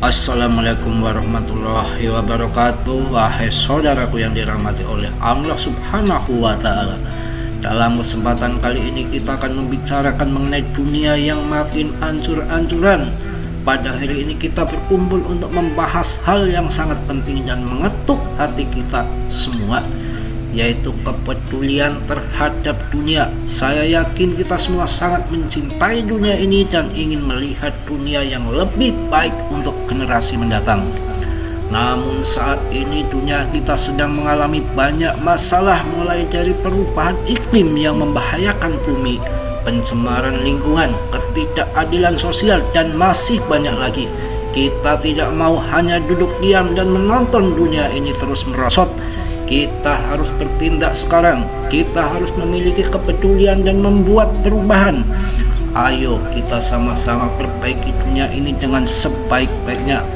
Assalamualaikum warahmatullahi wabarakatuh. Wahai saudaraku yang dirahmati oleh Allah subhanahu wa ta'ala, dalam kesempatan kali ini kita akan membicarakan mengenai dunia yang makin ancur-ancuran. Pada hari ini kita berkumpul untuk membahas hal yang sangat penting dan mengetuk hati kita semua, yaitu kepedulian terhadap dunia. Saya yakin kita semua sangat mencintai dunia ini dan ingin melihat dunia yang lebih baik untuk generasi mendatang. Namun saat ini dunia kita sedang mengalami banyak masalah, mulai dari perubahan iklim yang membahayakan bumi, pencemaran lingkungan, ketidakadilan sosial, dan masih banyak lagi. Kita tidak mau hanya duduk diam dan menonton dunia ini terus merosot. Kita harus bertindak sekarang. Kita harus memiliki kepedulian dan membuat perubahan. Ayo kita sama-sama perbaiki dunia ini dengan sebaik-baiknya.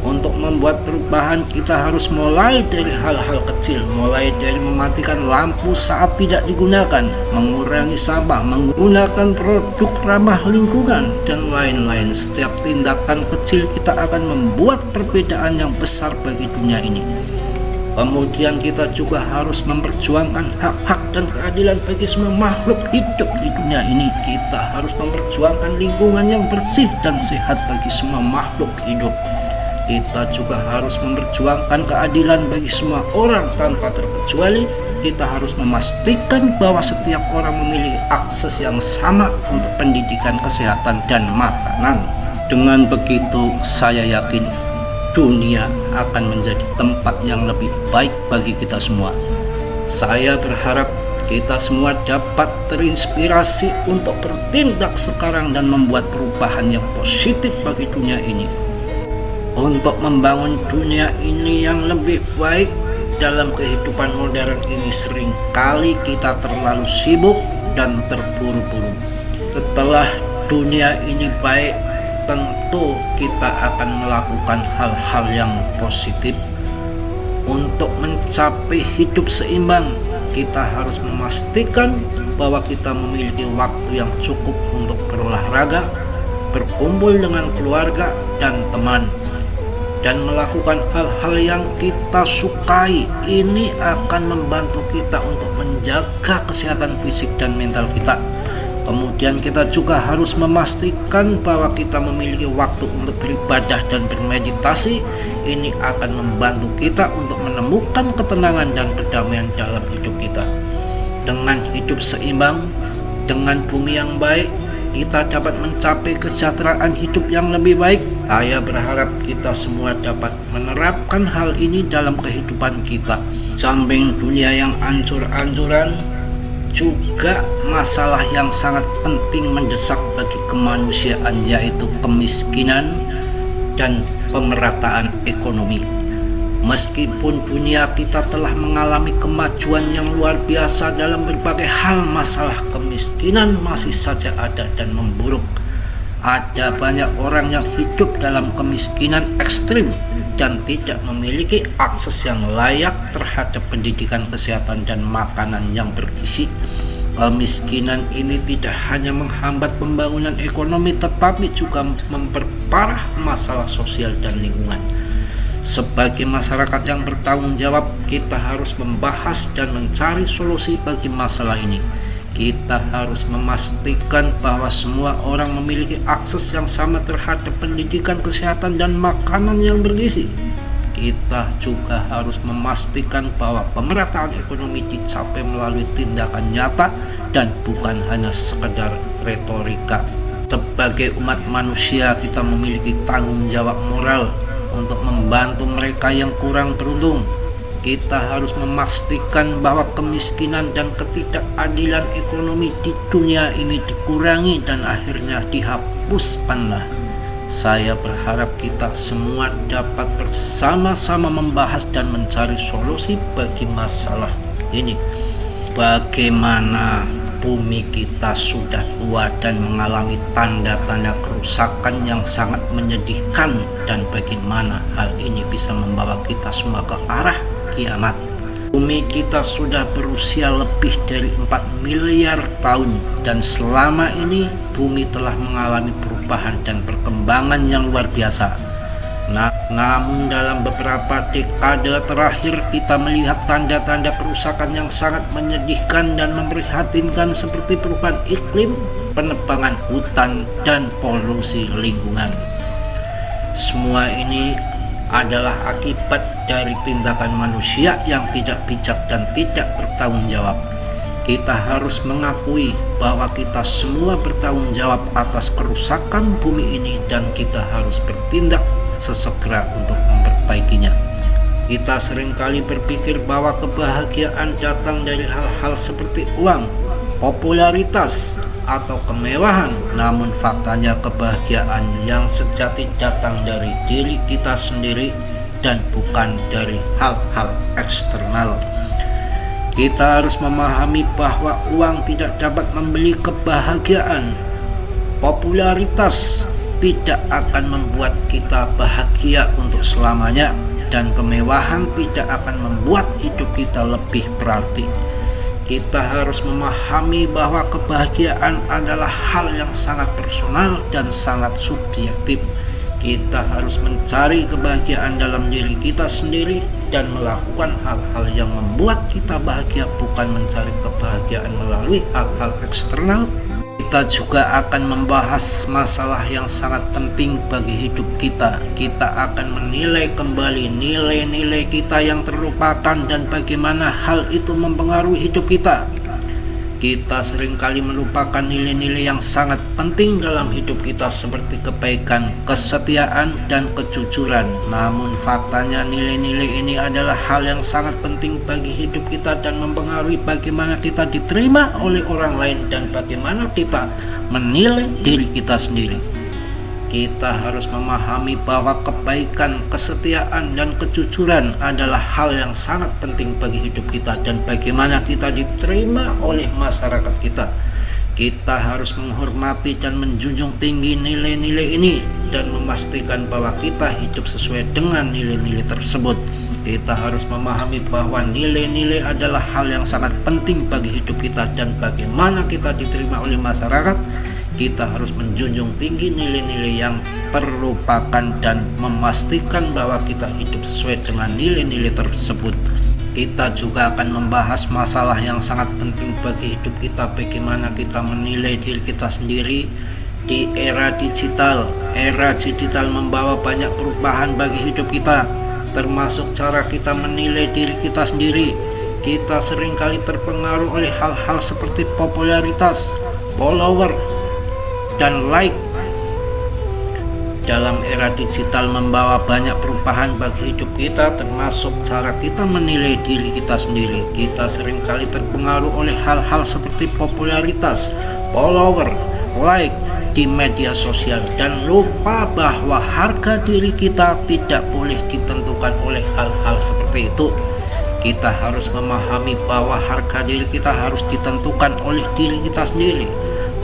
Untuk membuat perubahan kita harus mulai dari hal-hal kecil, mulai dari mematikan lampu saat tidak digunakan, mengurangi sampah, menggunakan produk ramah lingkungan, dan lain-lain. Setiap tindakan kecil kita akan membuat perbedaan yang besar bagi dunia ini. Kemudian kita juga harus memperjuangkan hak-hak dan keadilan bagi semua makhluk hidup di dunia ini. Kita harus memperjuangkan lingkungan yang bersih dan sehat bagi semua makhluk hidup. Kita juga harus memperjuangkan keadilan bagi semua orang tanpa terkecuali. Kita harus memastikan bahwa setiap orang memiliki akses yang sama untuk pendidikan, kesehatan, dan makanan. Dengan begitu, saya yakin dunia akan menjadi tempat yang lebih baik bagi kita semua. Saya berharap kita semua dapat terinspirasi untuk bertindak sekarang dan membuat perubahan yang positif bagi dunia ini. Untuk membangun dunia ini yang lebih baik, dalam kehidupan modern ini seringkali kita terlalu sibuk dan terburu-buru. Setelah dunia ini baik, tentu kita akan melakukan hal-hal yang positif. Untuk mencapai hidup seimbang, kita harus memastikan bahwa kita memiliki waktu yang cukup untuk berolahraga, berkumpul dengan keluarga dan teman, dan melakukan hal-hal yang kita sukai. Ini akan membantu kita untuk menjaga kesehatan fisik dan mental kita. Kemudian kita juga harus memastikan bahwa kita memiliki waktu untuk beribadah dan bermeditasi. Ini akan membantu kita untuk menemukan ketenangan dan kedamaian dalam hidup kita. Dengan hidup seimbang, dengan bumi yang baik, kita dapat mencapai kesejahteraan hidup yang lebih baik. Saya berharap kita semua dapat menerapkan hal ini dalam kehidupan kita. Samping dunia yang ancur-ancuran, juga masalah yang sangat penting mendesak bagi kemanusiaan, yaitu kemiskinan dan pemerataan ekonomi. Meskipun dunia kita telah mengalami kemajuan yang luar biasa dalam berbagai hal, masalah kemiskinan masih saja ada dan memburuk. Ada banyak orang yang hidup dalam kemiskinan ekstrim dan tidak memiliki akses yang layak terhadap pendidikan, kesehatan, dan makanan yang bergizi. Kemiskinan ini tidak hanya menghambat pembangunan ekonomi, tetapi juga memperparah masalah sosial dan lingkungan. Sebagai masyarakat yang bertanggung jawab, kita harus membahas dan mencari solusi bagi masalah ini. Kita harus memastikan bahwa semua orang memiliki akses yang sama terhadap pendidikan, kesehatan, dan makanan yang bergizi. Kita juga harus memastikan bahwa pemerataan ekonomi dicapai melalui tindakan nyata dan bukan hanya sekedar retorika. Sebagai umat manusia, kita memiliki tanggung jawab moral untuk membantu mereka yang kurang beruntung. Kita harus memastikan bahwa kemiskinan dan ketidakadilan ekonomi di dunia ini dikurangi dan akhirnya dihapuskanlah. Saya berharap kita semua dapat bersama-sama membahas dan mencari solusi bagi masalah ini. Bagaimana bumi kita sudah tua dan mengalami tanda-tanda kerusakan yang sangat menyedihkan, dan bagaimana hal ini bisa membawa kita semua ke arah kiamat. Bumi kita sudah berusia lebih dari 4 miliar tahun, dan selama ini bumi telah mengalami perubahan dan perkembangan yang luar biasa. Namun dalam beberapa dekade terakhir kita melihat tanda-tanda kerusakan yang sangat menyedihkan dan memprihatinkan seperti perubahan iklim, penebangan hutan, dan polusi lingkungan. Semua ini adalah akibat dari tindakan manusia yang tidak bijak dan tidak bertanggung jawab. Kita harus mengakui bahwa kita semua bertanggung jawab atas kerusakan bumi ini dan kita harus bertindak sesegera untuk memperbaikinya. Kita seringkali berpikir bahwa kebahagiaan datang dari hal-hal seperti uang, popularitas, atau kemewahan. Namun faktanya kebahagiaan yang sejati datang dari diri kita sendiri dan bukan dari hal-hal eksternal. Kita harus memahami bahwa uang tidak dapat membeli kebahagiaan. Popularitas tidak akan membuat kita bahagia untuk selamanya, dan kemewahan tidak akan membuat hidup kita lebih berarti. Kita harus memahami bahwa kebahagiaan adalah hal yang sangat personal dan sangat subjektif. Kita harus mencari kebahagiaan dalam diri kita sendiri dan melakukan hal-hal yang membuat kita bahagia, bukan mencari kebahagiaan melalui hal-hal eksternal. Kita juga akan membahas masalah yang sangat penting bagi hidup kita. Kita akan menilai kembali nilai-nilai kita yang terlupakan dan bagaimana hal itu mempengaruhi hidup kita. Kita seringkali melupakan nilai-nilai yang sangat penting dalam hidup kita seperti kebaikan, kesetiaan, dan kejujuran. Namun faktanya nilai-nilai ini adalah hal yang sangat penting bagi hidup kita dan mempengaruhi bagaimana kita diterima oleh orang lain dan bagaimana kita menilai diri kita sendiri. Kita harus memahami bahwa kebaikan, kesetiaan, dan kejujuran adalah hal yang sangat penting bagi hidup kita dan bagaimana kita diterima oleh masyarakat kita. Kita harus menghormati dan menjunjung tinggi nilai-nilai ini dan memastikan bahwa kita hidup sesuai dengan nilai-nilai tersebut. Kita harus memahami bahwa nilai-nilai adalah hal yang sangat penting bagi hidup kita dan bagaimana kita diterima oleh masyarakat. Kita harus menjunjung tinggi nilai-nilai yang terlupakan dan memastikan bahwa kita hidup sesuai dengan nilai-nilai tersebut. Kita juga akan membahas masalah yang sangat penting bagi hidup kita, bagaimana kita menilai diri kita sendiri di era digital. Era digital membawa banyak perubahan bagi hidup kita, termasuk cara kita menilai diri kita sendiri. Kita seringkali terpengaruh oleh hal-hal seperti popularitas, follower, dan like. Dalam era digital membawa banyak perubahan bagi hidup kita, termasuk cara kita menilai diri kita sendiri. Kita seringkali terpengaruh oleh hal-hal seperti popularitas, follower, like di media sosial dan lupa bahwa harga diri kita tidak boleh ditentukan oleh hal-hal seperti itu. Kita harus memahami bahwa harga diri kita harus ditentukan oleh diri kita sendiri,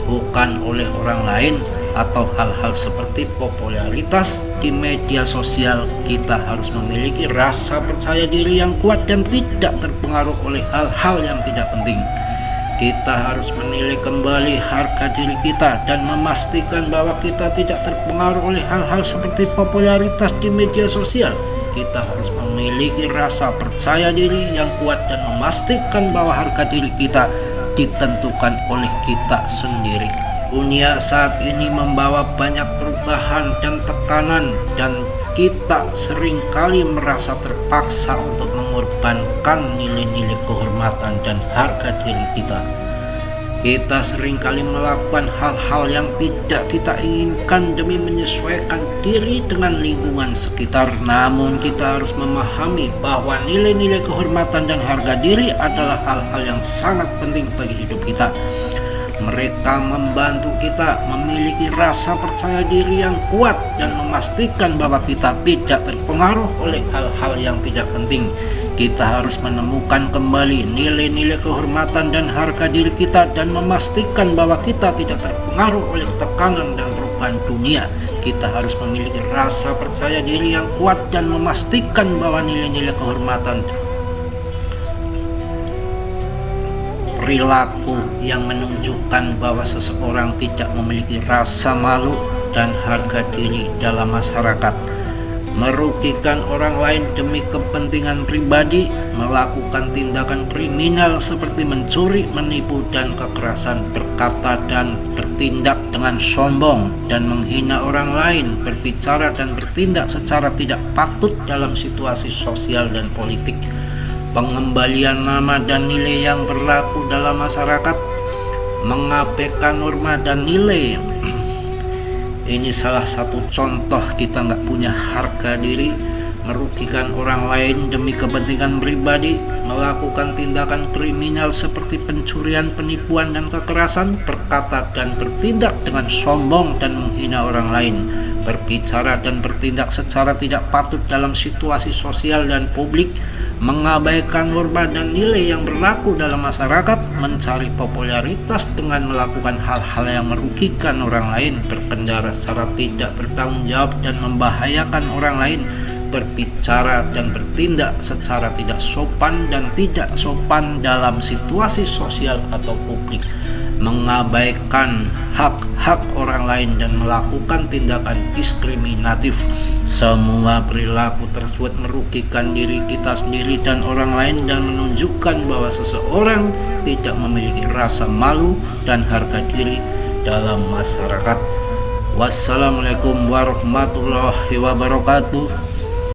bukan oleh orang lain atau hal-hal seperti popularitas di media sosial. Kita harus memiliki rasa percaya diri yang kuat dan tidak terpengaruh oleh hal-hal yang tidak penting. Kita harus menilai kembali harga diri kita dan memastikan bahwa kita tidak terpengaruh oleh hal-hal seperti popularitas di media sosial. Kita harus memiliki rasa percaya diri yang kuat dan memastikan bahwa harga diri kita ditentukan oleh kita sendiri. Dunia saat ini membawa banyak perubahan dan tekanan, dan kita seringkali merasa terpaksa untuk mengorbankan nilai-nilai kehormatan dan harga diri kita. Kita seringkali melakukan hal-hal yang tidak kita inginkan demi menyesuaikan diri dengan lingkungan sekitar. Namun kita harus memahami bahwa nilai-nilai kehormatan dan harga diri adalah hal-hal yang sangat penting bagi hidup kita. Mereka membantu kita memiliki rasa percaya diri yang kuat dan memastikan bahwa kita tidak terpengaruh oleh hal-hal yang tidak penting. Kita harus menemukan kembali nilai-nilai kehormatan dan harga diri kita dan memastikan bahwa kita tidak terpengaruh oleh tekanan dan perubahan dunia. Kita harus memiliki rasa percaya diri yang kuat dan memastikan bahwa nilai-nilai kehormatan, perilaku yang menunjukkan bahwa seseorang tidak memiliki rasa malu dan harga diri dalam masyarakat. merugikan orang lain demi kepentingan pribadi, melakukan tindakan kriminal seperti mencuri, menipu, dan kekerasan, berkata dan bertindak dengan sombong dan menghina orang lain, berbicara dan bertindak secara tidak patut dalam situasi sosial dan politik, pengembalian nama dan nilai yang berlaku dalam masyarakat, mengabaikan norma dan nilai. Ini salah satu contoh kita nggak punya harga diri, merugikan orang lain demi kepentingan pribadi, melakukan tindakan kriminal seperti pencurian, penipuan, dan kekerasan, berkata dan bertindak dengan sombong dan menghina orang lain, berbicara dan bertindak secara tidak patut dalam situasi sosial dan publik, mengabaikan norma dan nilai yang berlaku dalam masyarakat, mencari popularitas dengan melakukan hal-hal yang merugikan orang lain, berkendara secara tidak bertanggung jawab dan membahayakan orang lain, berbicara dan bertindak secara tidak sopan dan tidak sopan dalam situasi sosial atau publik, mengabaikan hak-hak orang lain dan melakukan tindakan diskriminatif. Semua perilaku tersebut merugikan diri kita sendiri dan orang lain dan menunjukkan bahwa seseorang tidak memiliki rasa malu dan harga diri dalam masyarakat. Wassalamualaikum warahmatullahi wabarakatuh.